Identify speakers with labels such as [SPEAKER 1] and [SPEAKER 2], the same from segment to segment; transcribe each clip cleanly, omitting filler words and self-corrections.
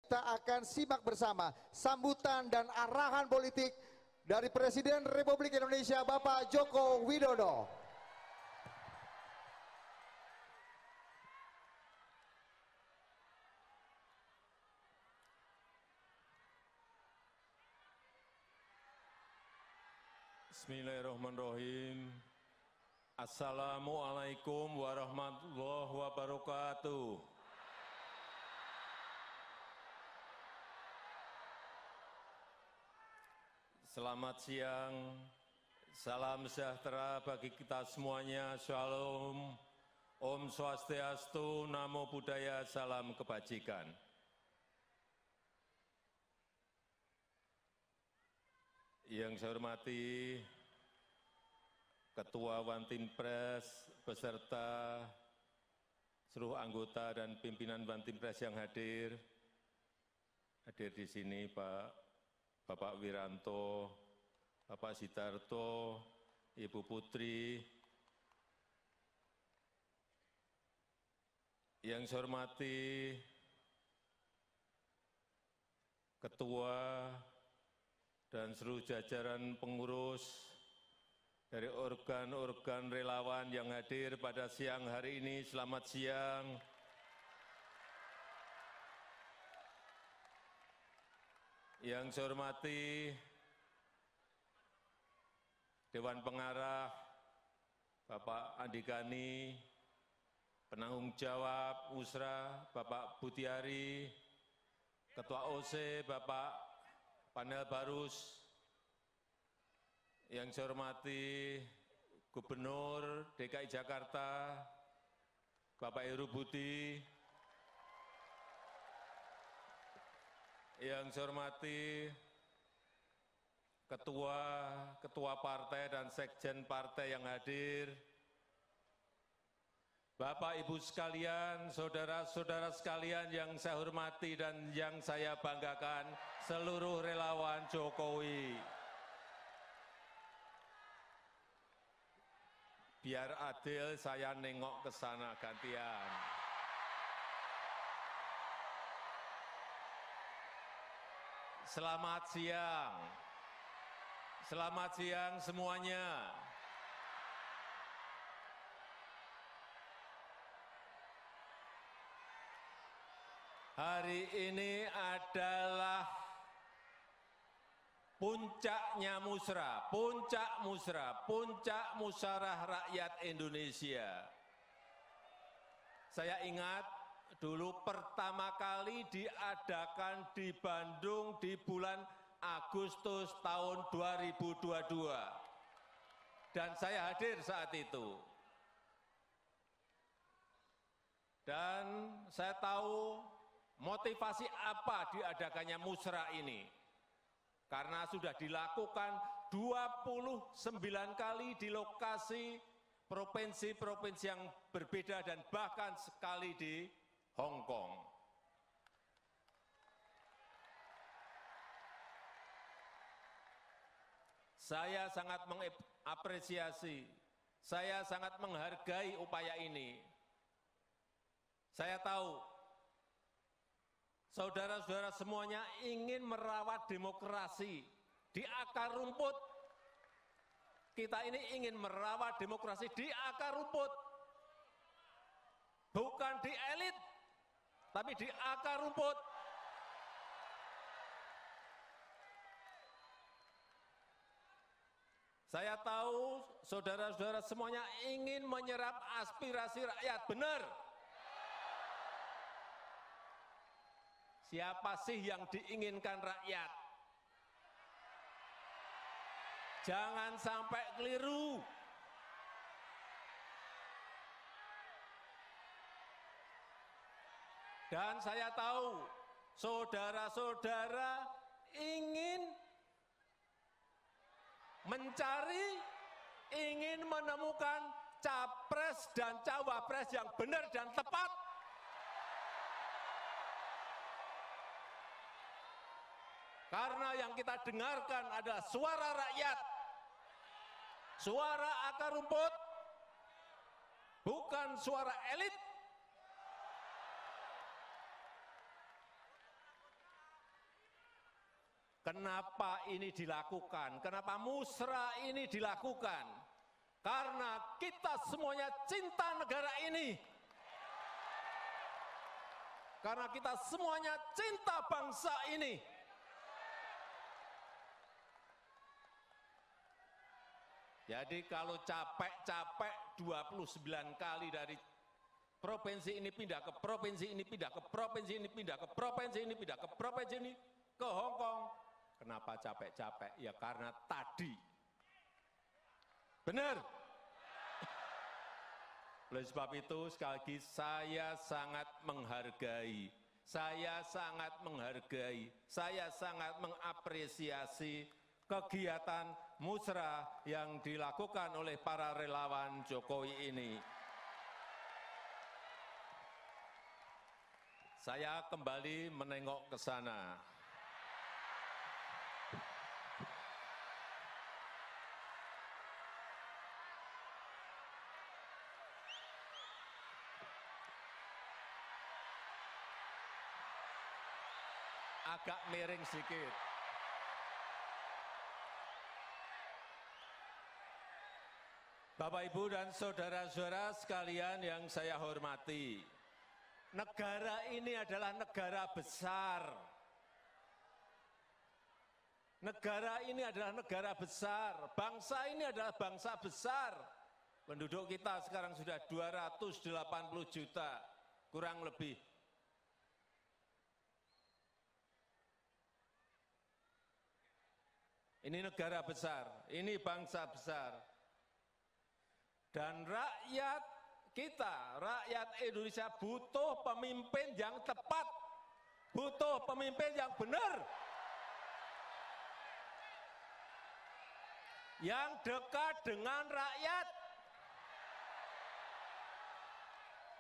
[SPEAKER 1] kita akan simak bersama sambutan dan arahan politik dari Presiden Republik Indonesia Bapak Joko Widodo.
[SPEAKER 2] Bismillahirrahmanirrahim. Assalamualaikum warahmatullahi wabarakatuh. Selamat siang, salam sejahtera bagi kita semuanya, Shalom, Om Swastiastu, Namo Buddhaya, salam kebajikan. Yang saya hormati Ketua Wantinpres beserta seluruh anggota dan pimpinan Wantinpres yang hadir di sini Bapak Wiranto, Bapak Sidarto, Ibu Putri. Yang saya hormati Ketua dan seluruh jajaran pengurus dari organ-organ relawan yang hadir pada siang hari ini, selamat siang. Yang saya hormati Dewan Pengarah, Bapak Andi Gani, penanggung jawab Musra, Bapak Butiari, Ketua OC, Bapak Panel Barus, yang saya hormati Gubernur DKI Jakarta, Bapak Heru Budi, yang saya hormati ketua partai dan sekjen partai yang hadir, Bapak Ibu sekalian, saudara-saudara sekalian yang saya hormati dan yang saya banggakan, seluruh relawan Jokowi. Biar adil, saya nengok ke sana gantian. Selamat siang. Selamat siang semuanya. Hari ini adalah puncaknya musra, puncak musyawarah rakyat Indonesia. Saya ingat dulu pertama kali diadakan di Bandung di bulan Agustus tahun 2022. Dan saya hadir saat itu. Dan saya tahu motivasi apa diadakannya musra ini. Karena sudah dilakukan 29 kali di lokasi provinsi-provinsi yang berbeda dan bahkan sekali di Hong Kong. Saya sangat mengapresiasi, saya sangat menghargai upaya ini. Saya tahu saudara-saudara semuanya ingin merawat demokrasi di akar rumput. Kita ini ingin merawat demokrasi di akar rumput. Bukan di elit, tapi di akar rumput. Saya tahu saudara-saudara semuanya ingin menyerap aspirasi rakyat, benar. Siapa sih yang diinginkan rakyat? Jangan sampai keliru. Dan saya tahu saudara-saudara ingin mencari, ingin menemukan capres dan cawapres yang benar dan tepat. Karena yang kita dengarkan adalah suara rakyat, suara akar rumput, bukan suara elit. Kenapa ini dilakukan? Kenapa musrah ini dilakukan? Karena kita semuanya cinta negara ini. Karena kita semuanya cinta bangsa ini. Jadi kalau capek-capek 29 kali dari provinsi ini pindah ke provinsi ini, pindah ke provinsi ini, pindah ke provinsi ini, pindah ke provinsi ini, ke Hong Kong. Kenapa capek-capek? Ya karena tadi. Benar? Oleh sebab itu sekali lagi saya sangat menghargai, saya sangat mengapresiasi kegiatan musrah yang dilakukan oleh para relawan Jokowi ini. Saya kembali menengok ke sana. Agak miring sedikit. Bapak, Ibu, dan saudara-saudara sekalian yang saya hormati, negara ini adalah negara besar. Negara ini adalah negara besar. Bangsa ini adalah bangsa besar. Penduduk kita sekarang sudah 280 juta, kurang lebih. Ini negara besar, ini bangsa besar. Dan rakyat kita, rakyat Indonesia butuh pemimpin yang tepat, butuh pemimpin yang benar, yang dekat dengan rakyat,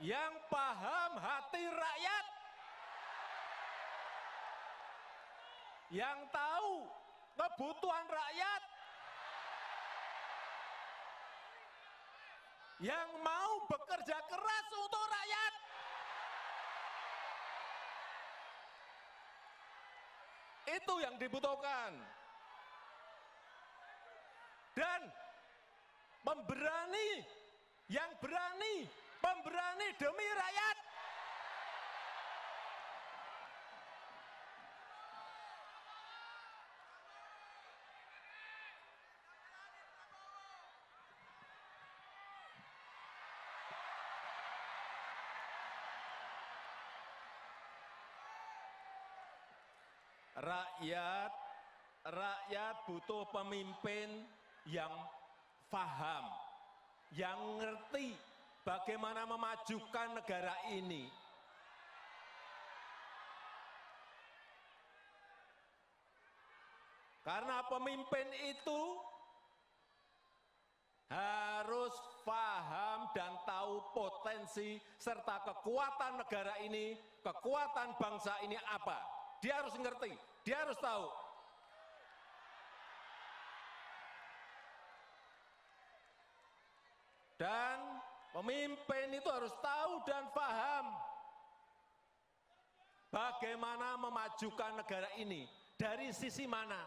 [SPEAKER 2] yang paham hati rakyat, yang tahu kebutuhan rakyat, yang mau bekerja keras untuk rakyat. Itu yang dibutuhkan. Dan pemberani, yang berani, pemberani demi rakyat. Rakyat butuh pemimpin yang paham, yang ngerti bagaimana memajukan negara ini. Karena pemimpin itu harus paham dan tahu potensi serta kekuatan negara ini, kekuatan bangsa ini apa. Dia harus ngerti, dia harus tahu. Dan pemimpin itu harus tahu dan paham bagaimana memajukan negara ini, dari sisi mana.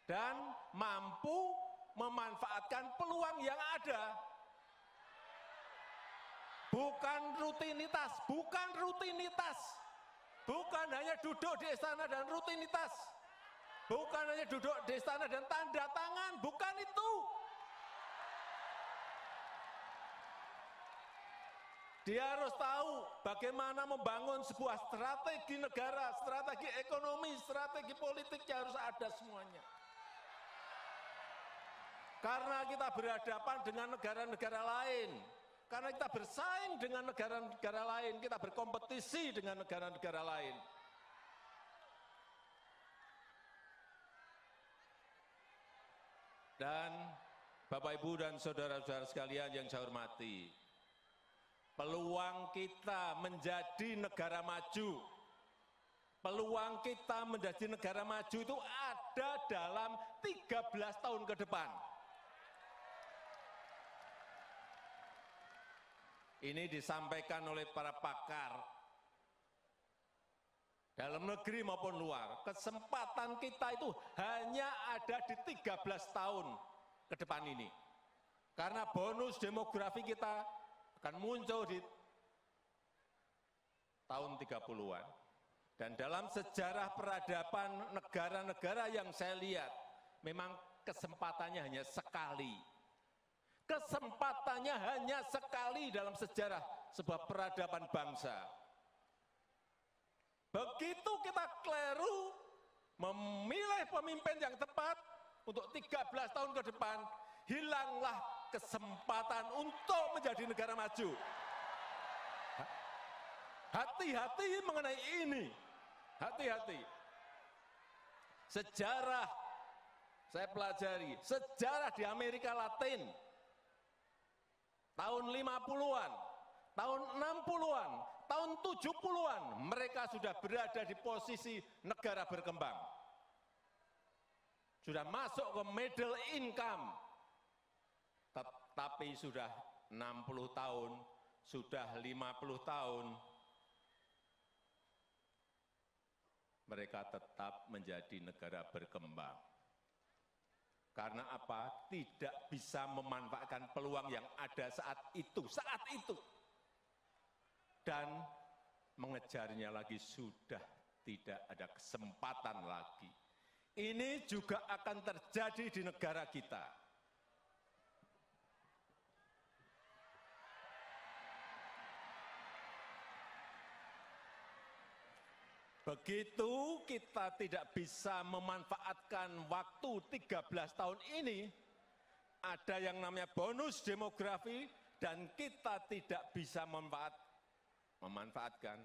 [SPEAKER 2] Dan mampu memanfaatkan peluang yang ada. Bukan rutinitas, bukan rutinitas. Bukan hanya duduk di istana dan rutinitas. Bukan hanya duduk di istana dan tanda tangan, bukan itu. Dia harus tahu bagaimana membangun sebuah strategi negara, strategi ekonomi, strategi politik yang harus ada semuanya. Karena kita berhadapan dengan negara-negara lain, karena kita bersaing dengan negara-negara lain, kita berkompetisi dengan negara-negara lain. Dan Bapak, Ibu, dan saudara-saudara sekalian yang saya hormati, peluang kita menjadi negara maju, peluang kita menjadi negara maju itu ada dalam 13 tahun ke depan. Ini disampaikan oleh para pakar. dalam negeri maupun luar. Kesempatan kita itu hanya ada di 13 tahun ke depan ini. Karena bonus demografi kita akan muncul di tahun 30-an. Dan dalam sejarah peradaban negara-negara yang saya lihat, memang kesempatannya hanya sekali. Kesempatannya hanya sekali dalam sejarah sebuah peradaban bangsa. Begitu kita keliru memilih pemimpin yang tepat untuk 13 tahun ke depan, hilanglah kesempatan untuk menjadi negara maju. Hati-hati mengenai ini. Hati-hati. Sejarah, saya pelajari, sejarah di Amerika Latin, tahun 50-an, tahun 60-an, tahun 70-an, mereka sudah berada di posisi negara berkembang. Sudah masuk ke middle income. Tapi sudah 60 tahun, sudah 50 tahun, mereka tetap menjadi negara berkembang. Karena apa? Tidak bisa memanfaatkan peluang yang ada saat itu. Dan mengejarnya lagi sudah tidak ada kesempatan lagi. Ini juga akan terjadi di negara kita. Begitu kita tidak bisa memanfaatkan waktu 13 tahun ini, ada yang namanya bonus demografi, dan kita tidak bisa memanfaatkan.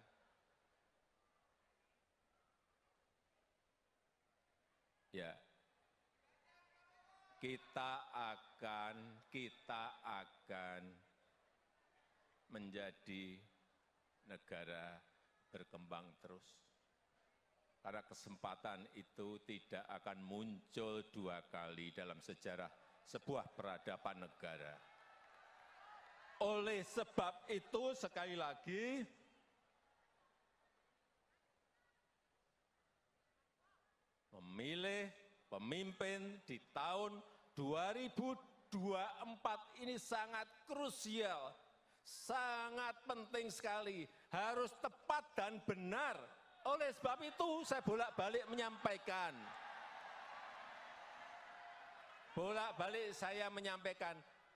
[SPEAKER 2] Ya, kita akan menjadi negara berkembang terus. Karena kesempatan itu tidak akan muncul dua kali dalam sejarah sebuah peradaban negara. Oleh sebab itu, sekali lagi, memilih pemimpin di tahun 2024 ini sangat krusial, sangat penting sekali, harus tepat dan benar. Oleh sebab itu saya bolak-balik menyampaikan,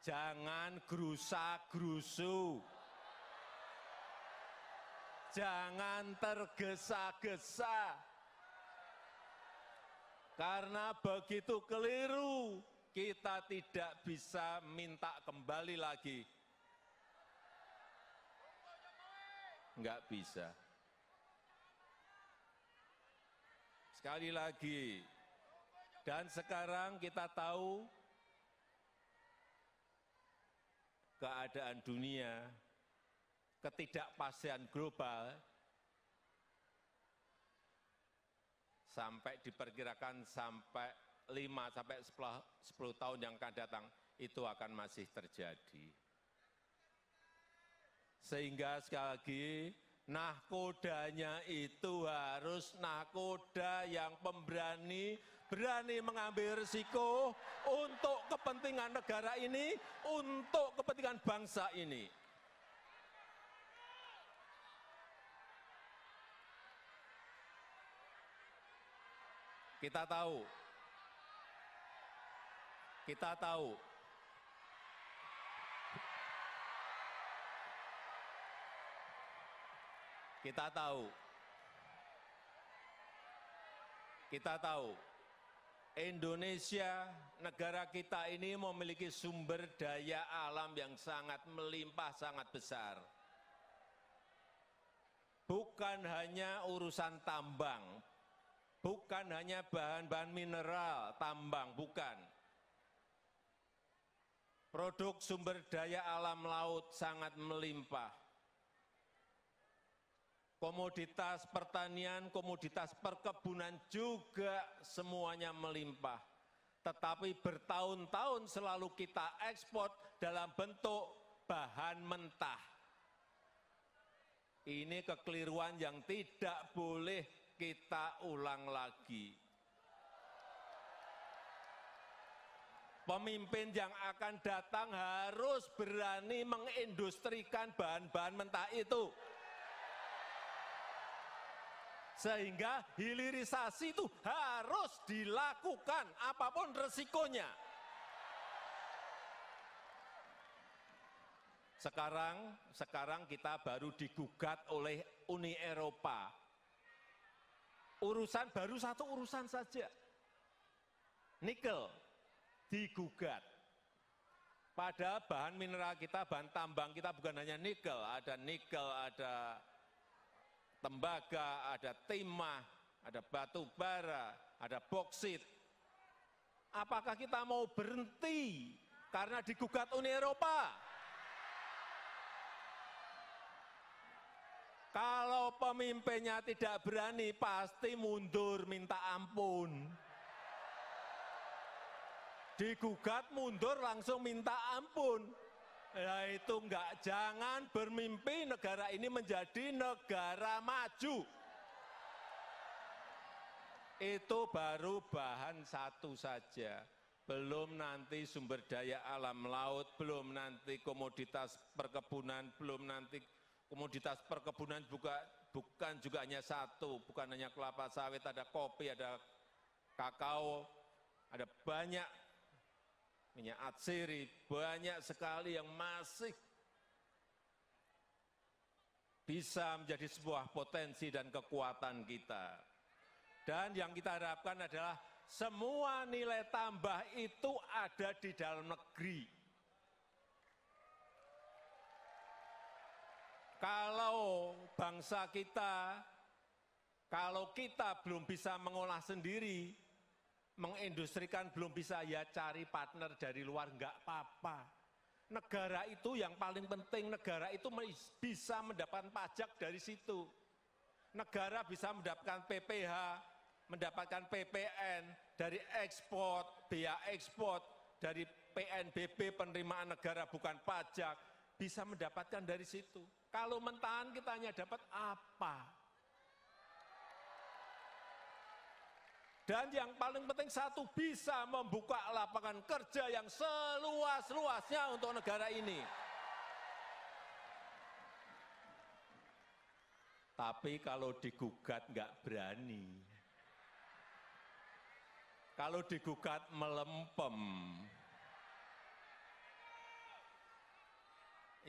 [SPEAKER 2] jangan gerusa-gerusu, jangan tergesa-gesa, karena begitu keliru kita tidak bisa minta kembali lagi, nggak bisa. Sekali lagi, dan sekarang kita tahu keadaan dunia, ketidakpastian global, sampai diperkirakan sampai 5-10 tahun yang akan datang, itu akan masih terjadi. Sehingga sekali lagi, nahkodanya itu harus nahkoda yang pemberani, berani mengambil risiko untuk kepentingan negara ini, untuk kepentingan bangsa ini. Kita tahu Indonesia, negara kita ini memiliki sumber daya alam yang sangat melimpah, sangat besar. Bukan hanya urusan tambang, bukan hanya bahan-bahan mineral, tambang, bukan. Produk sumber daya alam laut sangat melimpah. Komoditas pertanian, komoditas perkebunan juga semuanya melimpah. Tetapi bertahun-tahun selalu kita ekspor dalam bentuk bahan mentah. Ini kekeliruan yang tidak boleh kita ulang lagi. Pemimpin yang akan datang harus berani mengindustrikan bahan-bahan mentah itu. Sehingga hilirisasi itu harus dilakukan apapun resikonya. Sekarang kita baru digugat oleh Uni Eropa. Baru satu urusan saja. Nikel digugat. Pada bahan mineral kita, bahan tambang kita bukan hanya nikel, ada tembaga, ada timah, ada batu bara, ada boksit. Apakah kita mau berhenti karena digugat Uni Eropa? Kalau pemimpinnya tidak berani, pasti mundur minta ampun. Digugat mundur langsung minta ampun. Ya itu enggak, jangan bermimpi negara ini menjadi negara maju. Itu baru bahan satu saja. Belum nanti sumber daya alam laut, belum nanti komoditas perkebunan, belum nanti komoditas perkebunan bukan juga hanya satu, bukan hanya kelapa sawit, ada kopi, ada kakao, ada banyak minyak atsiri, banyak sekali yang masih bisa menjadi sebuah potensi dan kekuatan kita. Dan yang kita harapkan adalah semua nilai tambah itu ada di dalam negeri. Kalau bangsa kita, kalau kita belum bisa mengolah sendiri, mengindustrikan belum bisa, ya cari partner dari luar, enggak apa-apa. Negara itu yang paling penting, negara itu bisa mendapatkan pajak dari situ. Negara bisa mendapatkan PPh, mendapatkan PPN, dari ekspor, biaya ekspor, dari PNBP penerimaan negara bukan pajak, bisa mendapatkan dari situ. Kalau mentahan kita hanya dapat apa? Dan yang paling penting satu, bisa membuka lapangan kerja yang seluas-luasnya untuk negara ini. Tapi kalau digugat nggak berani. Kalau digugat melempem.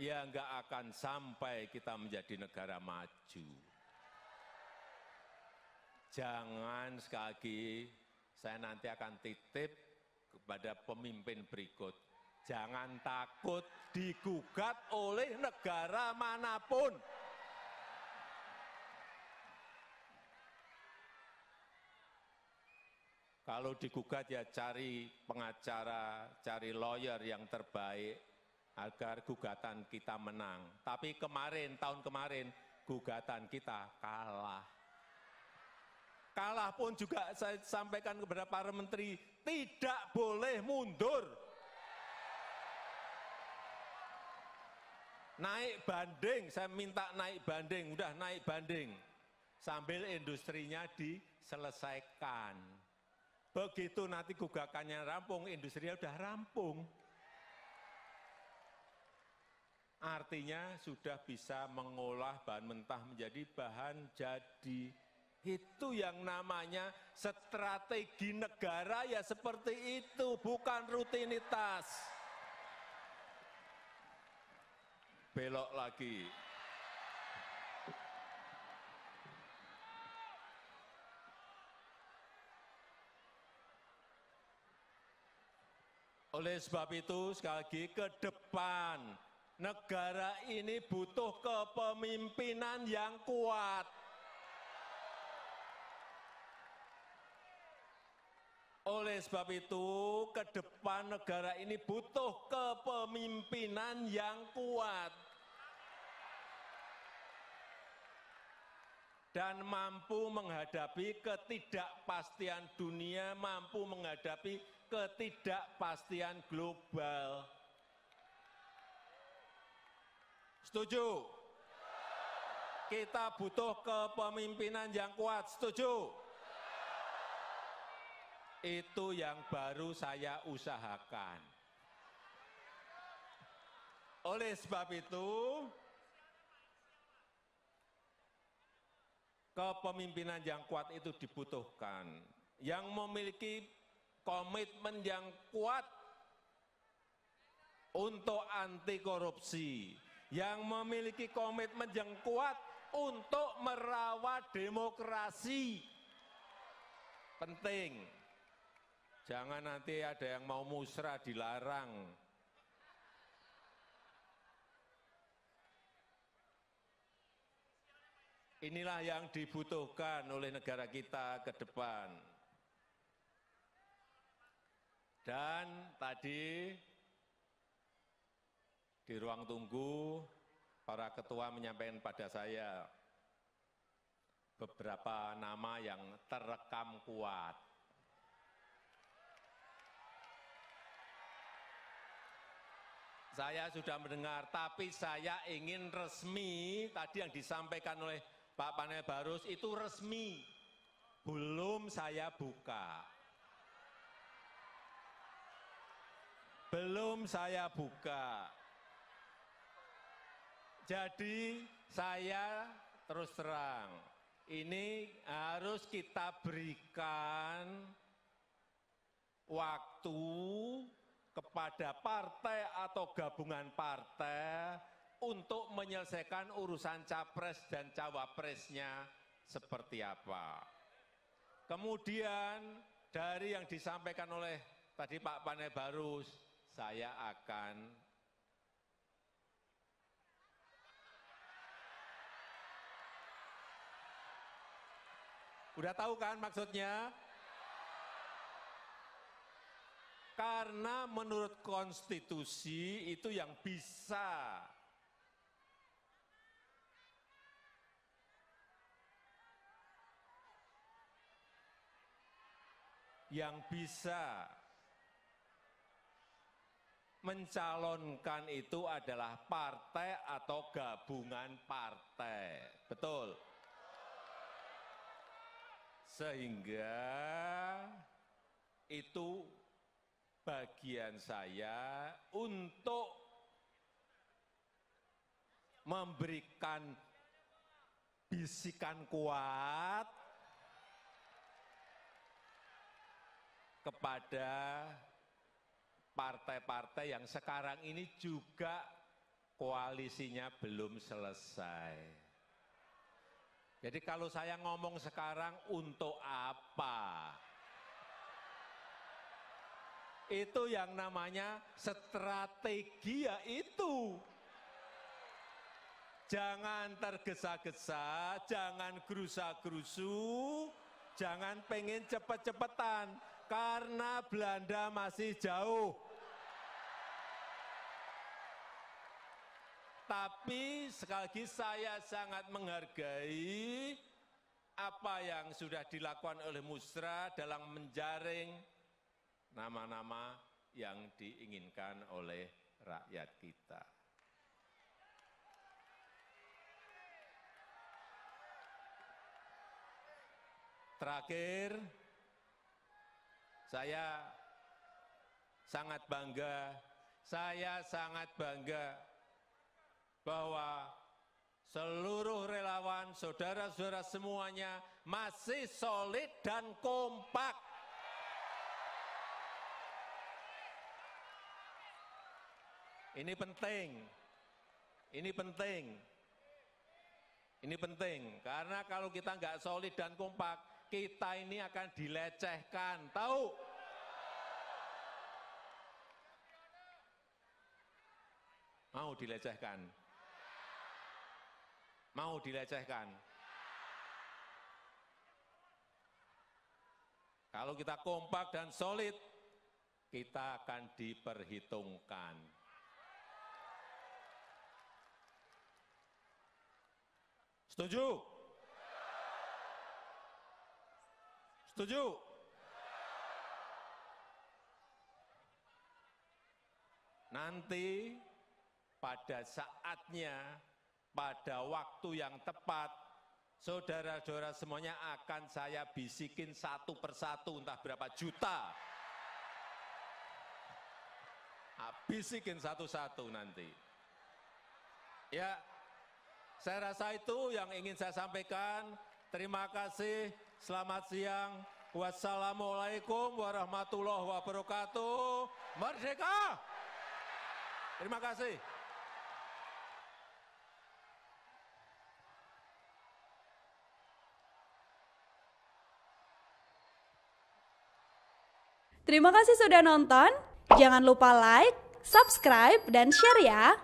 [SPEAKER 2] Ya nggak akan sampai kita menjadi negara maju. Jangan, sekali lagi, saya nanti akan titip kepada pemimpin berikut. Jangan takut digugat oleh negara manapun. Kalau digugat ya cari pengacara, cari lawyer yang terbaik, agar gugatan kita menang. Tapi tahun kemarin, gugatan kita kalah. Kalah pun juga saya sampaikan kepada para menteri, tidak boleh mundur. Naik banding, saya minta naik banding, udah naik banding. Sambil industrinya diselesaikan. Begitu nanti gugakannya rampung, industrinya udah rampung. Artinya sudah bisa mengolah bahan mentah menjadi bahan jadi. Itu yang namanya strategi negara, ya seperti itu, bukan rutinitas. Belok lagi. Oleh sebab itu, sekali lagi, ke depan negara ini butuh kepemimpinan yang kuat. Oleh sebab itu, ke depan negara ini butuh kepemimpinan yang kuat. Dan mampu menghadapi ketidakpastian dunia, mampu menghadapi ketidakpastian global. Setuju? Kita butuh kepemimpinan yang kuat, setuju? Itu yang baru saya usahakan. Oleh sebab itu, kepemimpinan yang kuat itu dibutuhkan. Yang memiliki komitmen yang kuat untuk anti korupsi, yang memiliki komitmen yang kuat untuk merawat demokrasi. Penting. Jangan nanti ada yang mau musrah dilarang. Inilah yang dibutuhkan oleh negara kita ke depan. Dan tadi di ruang tunggu, para ketua menyampaikan pada saya beberapa nama yang terekam kuat. Saya sudah mendengar, tapi saya ingin resmi, tadi yang disampaikan oleh Pak Panel Barus itu resmi, belum saya buka. Belum saya buka. Jadi saya terus terang, ini harus kita berikan waktu kepada partai atau gabungan partai untuk menyelesaikan urusan capres dan cawapresnya seperti apa. Kemudian dari yang disampaikan oleh tadi Pak Panel Barus, saya akan udah tahu kan maksudnya? Karena menurut konstitusi itu yang bisa mencalonkan itu adalah partai atau gabungan partai. Betul? Sehingga itu bagian saya untuk memberikan bisikan kuat kepada partai-partai yang sekarang ini juga koalisinya belum selesai. Jadi kalau saya ngomong sekarang untuk apa? Itu yang namanya strategi, ya itu. Jangan tergesa-gesa, jangan gerusa-gerusu, jangan pengen cepet-cepetan, karena Belanda masih jauh. Tapi sekali lagi saya sangat menghargai apa yang sudah dilakukan oleh Musra dalam menjaring nama-nama yang diinginkan oleh rakyat kita. Terakhir, saya sangat bangga bahwa seluruh relawan, saudara-saudara semuanya masih solid dan kompak. Ini penting, karena kalau kita nggak solid dan kompak, kita ini akan dilecehkan, tahu? Mau dilecehkan? Mau dilecehkan? Kalau kita kompak dan solid, kita akan diperhitungkan. Setuju? Setuju? Nanti pada saatnya pada waktu yang tepat, saudara-saudara semuanya akan saya bisikin satu persatu, entah berapa juta. Bisikin satu-satu nanti. Ya, saya rasa itu yang ingin saya sampaikan. Terima kasih, selamat siang. Wassalamualaikum warahmatullahi wabarakatuh. Merdeka! Terima kasih.
[SPEAKER 3] Terima kasih sudah nonton. Jangan lupa like, subscribe, dan share ya.